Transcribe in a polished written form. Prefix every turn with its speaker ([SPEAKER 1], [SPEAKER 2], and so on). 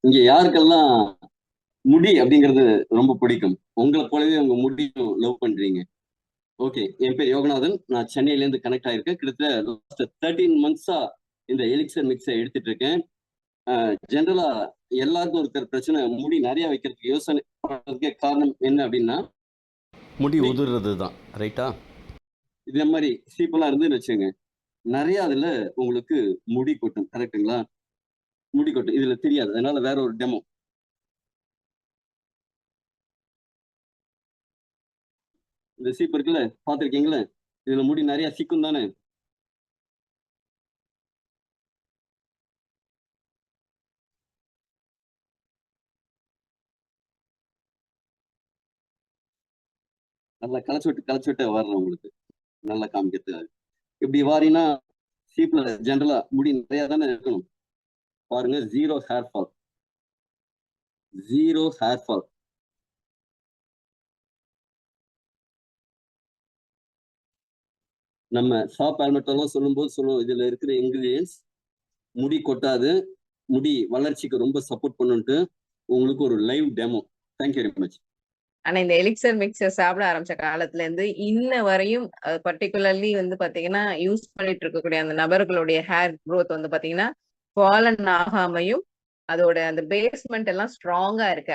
[SPEAKER 1] இங்க யாருக்கெல்லாம் முடி அப்படிங்கிறது ரொம்ப பிடிக்கும்? உங்கள போலவே உங்க முடியும் லவ் பண்றீங்க. ஓகே. என் பேர் யோகநாதன். நான் சென்னையிலேருந்து கனெக்ட் ஆயிருக்கேன். கிட்டத்தட்ட லாஸ்ட் 13 மந்த்ஸா இந்த எலிக்சர் மிக்ஸ எடுத்துட்டு இருக்கேன். ஜெனரலா எல்லாருக்கும் இருக்கிற பிரச்சனை முடி நெறைய வைக்கிறதுக்கு யோசனை பண்றதுக்கே காரணம் என்ன அப்படின்னா,
[SPEAKER 2] முடி உதிர்றது தான். ரைட்டா?
[SPEAKER 1] இதே மாரி சீப்பெல்லாம் இருந்துன்னு வச்சுக்கங்க. நெறைய அதுல உங்களுக்கு முடி கொட்டும். கரெக்ட்டுங்களா? முடி கொட்டும். இதுல தெரியாது. அதனால வேற ஒரு டெமோ. இந்த சீப்பு இருக்குல்ல, பார்த்திருக்கீங்கல்ல? இதுல முடி நெறைய சிக்கும் தானே? நல்லா கழச்சு விட்டு வர்றேன் உங்களுக்கு. நல்லா காமிக்கிறதுக்காக. இப்படி வாரினா சீப்ல ஜெனரலா முடி நெறைய தானே இருக்கணும். பாருங்க 0 ஹேர் ஃபால். 0 hair fall. நம்ம பால்மெட்டாலாம் சொல்லும்போது சொல்லுவோம், இதுல இருக்கிற இன்கிரீடியன்ட்ஸ் முடி கொட்டாது, முடி வளர்ச்சிக்கு ரொம்ப சப்போர்ட் பண்ணுன்ட்டு உங்களுக்கு ஒரு live demo. Thank you very much.
[SPEAKER 3] ஆனா இந்த எலிக்சர் மிக்ஸர் சாப்பிட ஆரம்பிச்ச காலத்துல இருந்து இன்ன வரையும் பர்டிகுலர்லி வந்து பாத்தீங்கன்னா யூஸ் பண்ணிட்டு இருக்கக்கூடிய அந்த நபர்களுடைய ஹேர் growth வந்து பாத்தீங்கன்னா ஃபாலன் ஆகாமையும் அதோட அந்த பேஸ்மெண்ட் எல்லாம் ஸ்ட்ராங்கா இருக்கு.